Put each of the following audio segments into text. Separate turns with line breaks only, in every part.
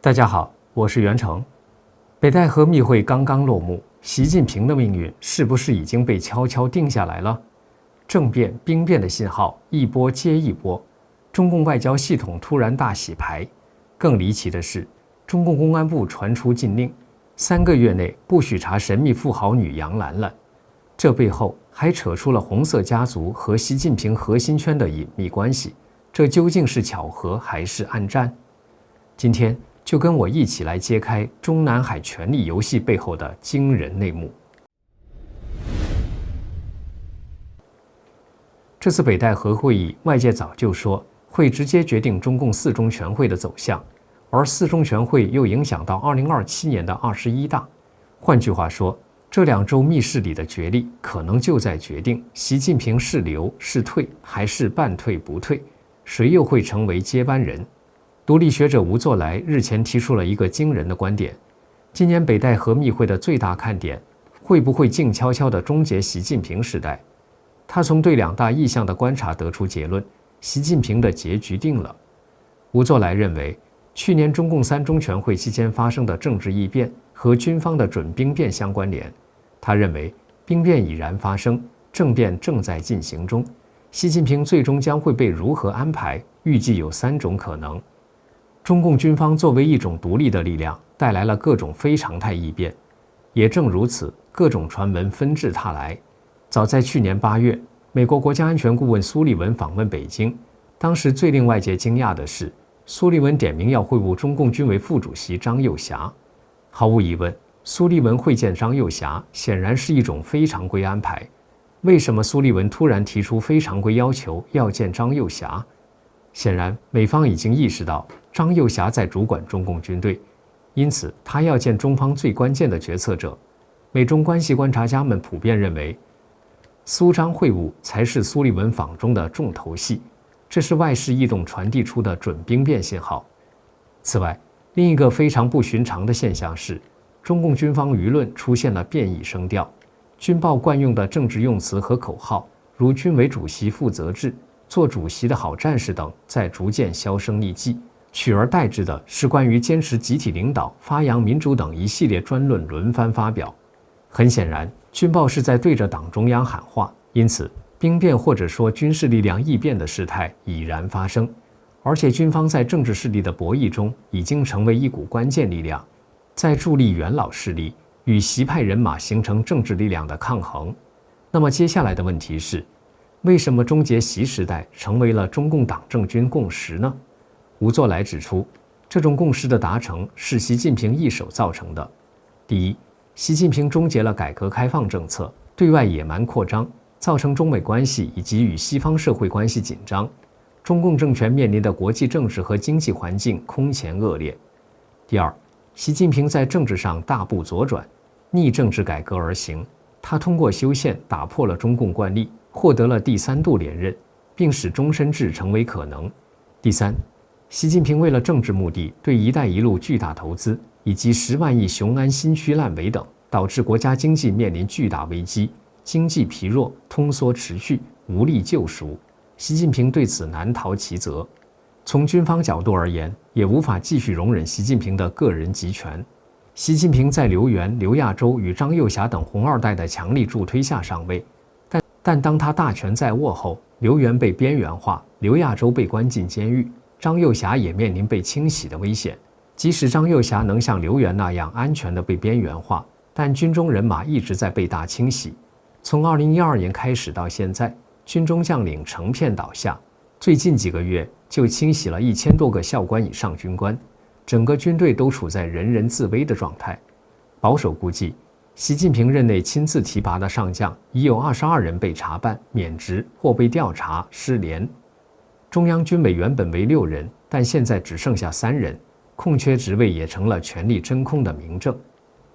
大家好，我是袁成。北戴河密会刚刚落幕，习近平的命运是不是已经被悄悄定下来了？政变、兵变的信号一波接一波，中共外交系统突然大洗牌。更离奇的是，中共公安部传出禁令，3个月内不许查神秘富豪女杨澜澜。这背后还扯出了红色家族和习近平核心圈的隐秘关系，这究竟是巧合还是暗战？今天就跟我一起来揭开中南海权力游戏背后的惊人内幕。这次北戴河会议，外界早就说会直接决定中共4中全会的走向，而4中全会又影响到2027年的21大。换句话说，这2周密室里的角力，可能就在决定习近平是留是退，还是半退不退，谁又会成为接班人？独立学者吴作来日前提出了一个惊人的观点：今年北戴河密会的最大看点，会不会静悄悄地终结习近平时代？他从对2大意向的观察得出结论：习近平的结局定了。吴作来认为，去年中共3中全会期间发生的政治异变和军方的准兵变相关联。他认为，兵变已然发生，政变正在进行中，习近平最终将会被如何安排，预计有3种可能。中共军方作为一种独立的力量，带来了各种非常态异变，也正如此，各种传闻纷至沓来。早在去年8月，美国国家安全顾问苏利文访问北京，当时最令外界惊讶的是，苏利文点名要会晤中共军委副主席张又侠。毫无疑问，苏利文会见张又侠显然是一种非常规安排。为什么苏利文突然提出非常规要求要见张又侠？显然，美方已经意识到张又侠在主管中共军队，因此他要见中方最关键的决策者。美中关系观察家们普遍认为，苏张会晤才是苏利文访中的重头戏，这是外事异动传递出的准兵变信号。此外，另一个非常不寻常的现象是，中共军方舆论出现了变异声调，军报惯用的政治用词和口号，如军委主席负责制、做主席的好战士等，在逐渐销声匿迹，取而代之的是关于坚持集体领导、发扬民主等一系列专论轮番发表。很显然，军报是在对着党中央喊话，因此兵变或者说军事力量异变的事态已然发生，而且军方在政治势力的博弈中已经成为一股关键力量，在助力元老势力与习派人马形成政治力量的抗衡。那么接下来的问题是，为什么终结习时代成为了中共党政军共识呢？吴作来指出，这种共识的达成是习近平一手造成的。第一，习近平终结了改革开放政策，对外野蛮扩张，造成中美关系以及与西方社会关系紧张，中共政权面临的国际政治和经济环境空前恶劣。第二，习近平在政治上大步左转，逆政治改革而行，他通过修宪打破了中共惯例，获得了第3度连任，并使终身制成为可能。第三，习近平为了政治目的对“一带一路”巨大投资以及10万亿雄安新区烂尾等，导致国家经济面临巨大危机，经济疲弱，通缩持续，无力救赎。习近平对此难逃其责。从军方角度而言，也无法继续容忍习近平的个人集权。习近平在刘源、刘亚洲与张又侠等红二代的强力助推下上位，但当他大权在握后，刘源被边缘化，刘亚洲被关进监狱，张又侠也面临被清洗的危险。即使张又侠能像刘源那样安全地被边缘化，但军中人马一直在被大清洗。从2012年开始到现在，军中将领成片倒下，最近几个月就清洗了1000多个校官以上军官，整个军队都处在人人自危的状态。保守估计，习近平任内亲自提拔的上将已有22人被查办、免职或被调查、失联。中央军委原本为6人，但现在只剩下3人，空缺职位也成了权力真空的明证。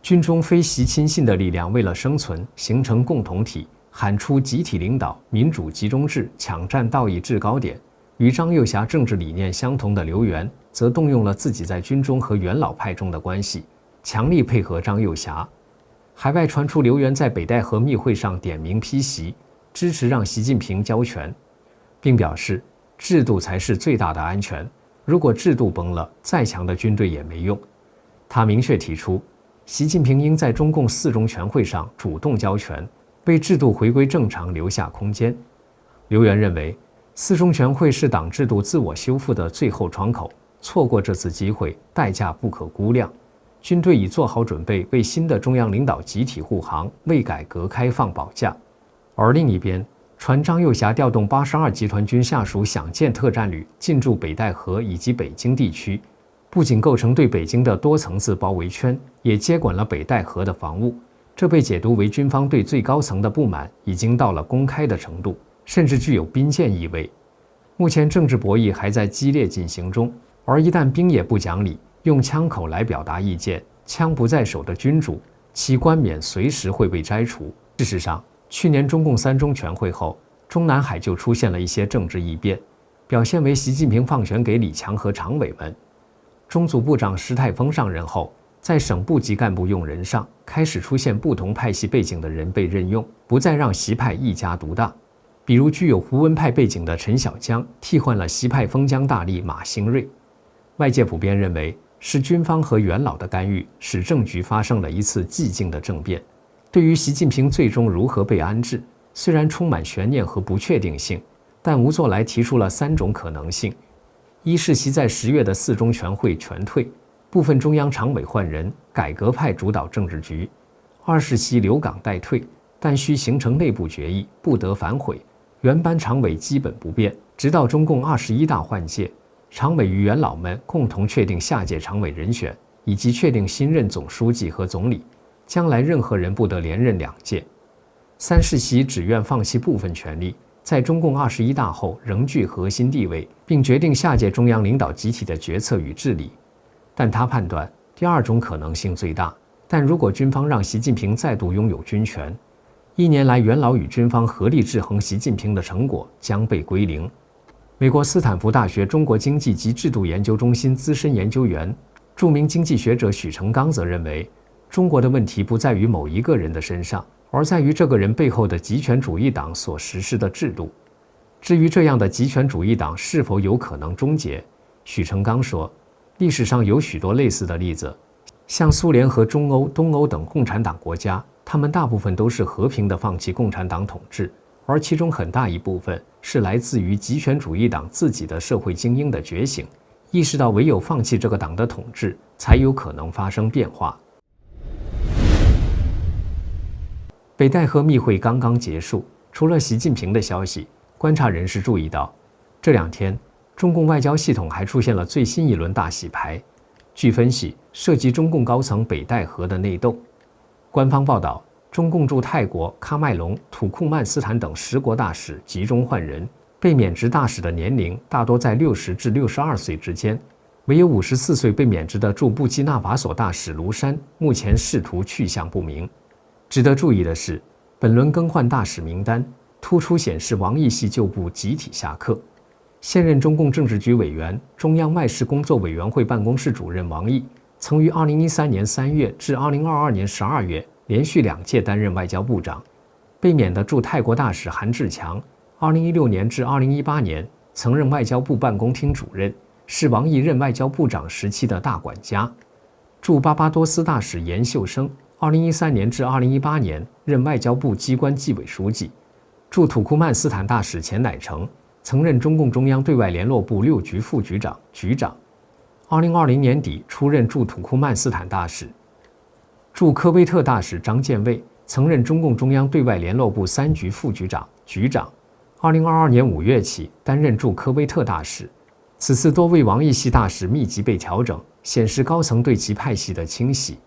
军中非习亲信的力量为了生存，形成共同体，喊出集体领导、民主集中制，抢占道义制高点。与张又侠政治理念相同的刘源，则动用了自己在军中和元老派中的关系，强力配合张又侠。海外传出刘源在北戴河密会上点名批习，支持让习近平交权，并表示制度才是最大的安全，如果制度崩了，再强的军队也没用。他明确提出，习近平应在中共四中全会上主动交权，为制度回归正常留下空间。刘源认为，四中全会是党制度自我修复的最后窗口，错过这次机会，代价不可估量。军队已做好准备，为新的中央领导集体护航，为改革开放保驾。而另一边，传张又侠调动82集团军下属响箭特战旅进驻北戴河以及北京地区，不仅构成对北京的多层次包围圈，也接管了北戴河的防务。这被解读为军方对最高层的不满已经到了公开的程度，甚至具有兵谏意味。目前政治博弈还在激烈进行中，而一旦兵也不讲理，用枪口来表达意见，枪不在手的君主，其冠冕随时会被摘除。事实上，去年中共三中全会后，中南海就出现了一些政治异变，表现为习近平放权给李强和常委们。中组部长石泰峰上任后，在省部级干部用人上开始出现不同派系背景的人被任用，不再让习派一家独大。比如具有胡温派背景的陈小江替换了习派封疆大吏马兴瑞。外界普遍认为是军方和元老的干预，使政局发生了一次寂静的政变。对于习近平最终如何被安置，虽然充满悬念和不确定性，但吴作来提出了3种可能性：一是习在10月的四中全会全退，部分中央常委换人，改革派主导政治局；二是习留港待退，但需形成内部决议，不得反悔，原班常委基本不变，直到中共21大换届，常委与元老们共同确定下届常委人选，以及确定新任总书记和总理，将来任何人不得连任2届。三是习只愿放弃部分权力，在中共21大后仍具核心地位，并决定下届中央领导集体的决策与治理。但他判断第2种可能性最大，但如果军方让习近平再度拥有军权，1年来元老与军方合力制衡习近平的成果将被归零。美国斯坦福大学中国经济及制度研究中心资深研究员、著名经济学者许成刚则认为，中国的问题不在于某一个人的身上，而在于这个人背后的极权主义党所实施的制度。至于这样的极权主义党是否有可能终结，许成刚说，历史上有许多类似的例子，像苏联和中欧、东欧等共产党国家，他们大部分都是和平地放弃共产党统治，而其中很大一部分是来自于极权主义党自己的社会精英的觉醒，意识到唯有放弃这个党的统治，才有可能发生变化。北戴河密会刚刚结束，除了习近平的消息，观察人士注意到，这2天中共外交系统还出现了最新一轮大洗牌。据分析，涉及中共高层北戴河的内斗。官方报道，中共驻泰国、喀麦隆、土库曼斯坦等10国大使集中换人，被免职大使的年龄大多在60至62岁之间，唯有54岁被免职的驻布基纳法索大使卢山，目前仕途去向不明。值得注意的是，本轮更换大使名单突出显示王毅系旧部集体下课。现任中共政治局委员、中央外事工作委员会办公室主任王毅，曾于2013年3月至2022年12月连续2届担任外交部长。被免的驻泰国大使韩志强，2016年至2018年曾任外交部办公厅主任，是王毅任外交部长时期的大管家。驻巴巴多斯大使严秀生，2013年至2018年任外交部机关纪委书记。驻土库曼斯坦大使钱乃成曾任中共中央对外联络部6局副局长、局长。2020年底出任驻土库曼斯坦大使。驻科威特大使张建卫曾任中共中央对外联络部3局副局长、局长。2022年5月起担任驻科威特大使。此次多位王毅系大使密集被调整，显示高层对其派系的清洗。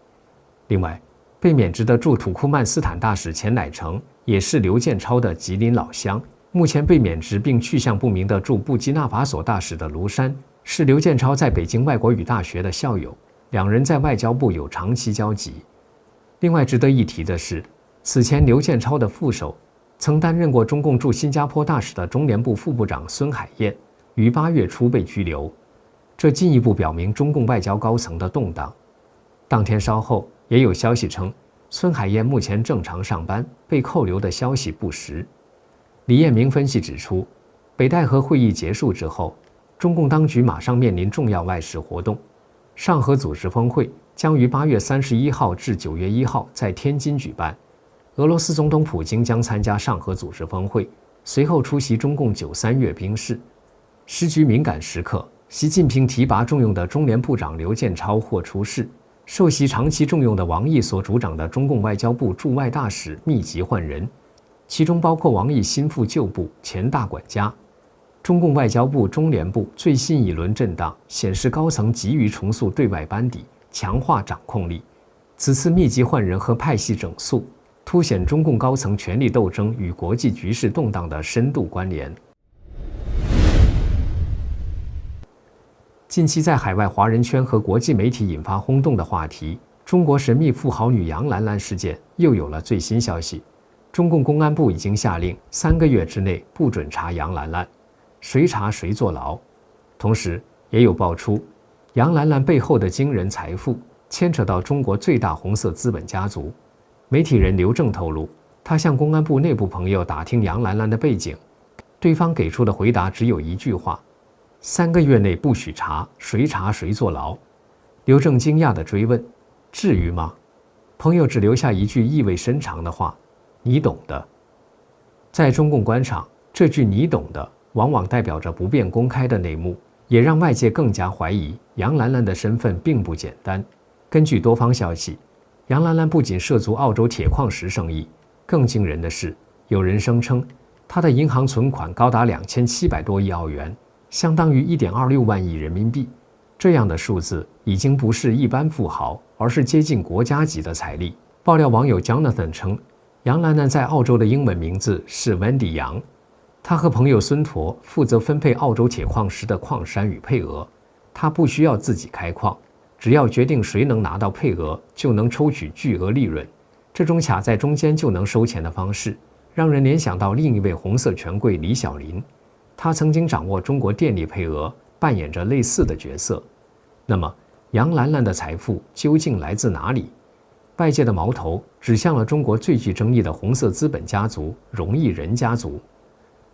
另外，被免职的驻土库曼斯坦大使钱乃成也是刘建超的吉林老乡。目前被免职并去向不明的驻布基纳法索大使的卢山，是刘建超在北京外国语大学的校友，2人在外交部有长期交集。另外值得一提的是，此前刘建超的副手曾担任过中共驻新加坡大使的中联部副部长孙海燕，于8月初被拘留，这进一步表明中共外交高层的动荡。当天稍后，也有消息称，孙海燕目前正常上班，被扣留的消息不实。李彦明分析指出，北戴河会议结束之后，中共外交系统还出现了最新一轮大洗牌。据分析，涉及中共高层北戴河的内斗。中共当局马上面临重要外事活动。上合组织峰会将于8月31号至9月1号在天津举办，俄罗斯总统普京将参加上合组织峰会，随后出席中共93阅兵式。时局敏感时刻，习近平提拔重用的中联部长刘建超或出事，受习长期重用的王毅所主掌的中共外交部驻外大使密集换人，其中包括王毅心腹旧部前大管家。中共外交部、中联部最新一轮震荡，显示高层急于重塑对外班底，强化掌控力。此次密集换人和派系整肃，凸显中共高层权力斗争与国际局势动荡的深度关联。近期在海外华人圈和国际媒体引发轰动的话题，中国神秘富豪女杨兰兰事件又有了最新消息。中共公安部已经下令3个月之内不准查杨兰兰，谁查谁坐牢。同时也有爆出杨兰兰背后的惊人财富牵扯到中国最大红色资本家族。媒体人刘正透露，他向公安部内部朋友打听杨兰兰的背景，对方给出的回答只有一句话：3个月内不许查，谁查谁坐牢。刘正惊讶地追问：至于吗？朋友只留下一句意味深长的话：你懂的。在中共官场，这句你懂的往往代表着不便公开的内幕，也让外界更加怀疑杨兰兰的身份并不简单。根据多方消息，杨兰兰不仅涉足澳洲铁矿石生意，更惊人的是，有人声称她的银行存款高达2700多亿澳元，相当于1.26万亿人民币。这样的数字已经不是一般富豪，而是接近国家级的财力。爆料网友 Jonathan 称，杨兰兰在澳洲的英文名字是 Wendy 杨，她和朋友孙驼负责分配澳洲铁矿石的矿山与配额，她不需要自己开矿，只要决定谁能拿到配额，就能抽取巨额利润。这种卡在中间就能收钱的方式，让人联想到另一位红色权贵李小林，他曾经掌握中国电力配额，扮演着类似的角色。那么，杨兰兰的财富究竟来自哪里？外界的矛头指向了中国最具争议的红色资本家族荣毅仁家族。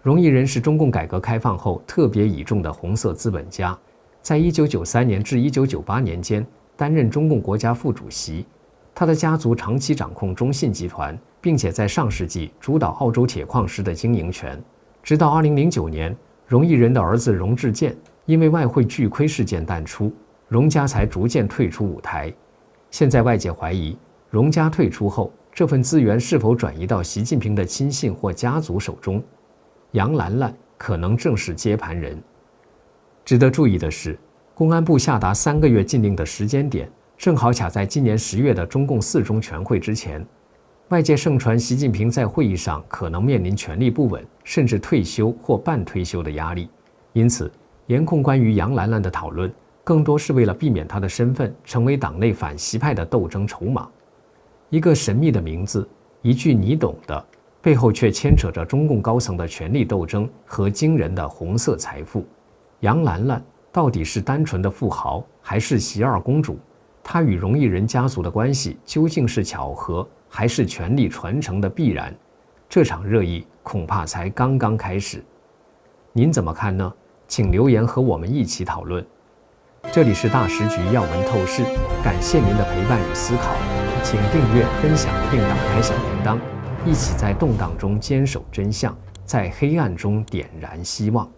荣毅仁是中共改革开放后特别倚重的红色资本家，在1993年至1998年间担任中共国家副主席。他的家族长期掌控中信集团，并且在上世纪主导澳洲铁矿石的经营权。直到2009年，荣毅仁的儿子荣志健因为外汇巨亏事件淡出，荣家才逐渐退出舞台。现在外界怀疑，荣家退出后，这份资源是否转移到习近平的亲信或家族手中？杨兰兰可能正是接盘人。值得注意的是，公安部下达3个月禁令的时间点，正好卡在今年10月的中共4中全会之前。外界盛传习近平在会议上可能面临权力不稳，甚至退休或半退休的压力，因此严控关于杨兰兰的讨论，更多是为了避免她的身份成为党内反习派的斗争筹码。一个神秘的名字，一句你懂的，背后却牵扯着中共高层的权力斗争和惊人的红色财富。杨兰兰到底是单纯的富豪，还是习二公主？她与荣毅仁家族的关系究竟是巧合，还是权力传承的必然？这场热议恐怕才刚刚开始。您怎么看呢？请留言和我们一起讨论。这里是大时局要闻透视，感谢您的陪伴与思考，请订阅、分享并打开小铃铛，一起在动荡中坚守真相，在黑暗中点燃希望。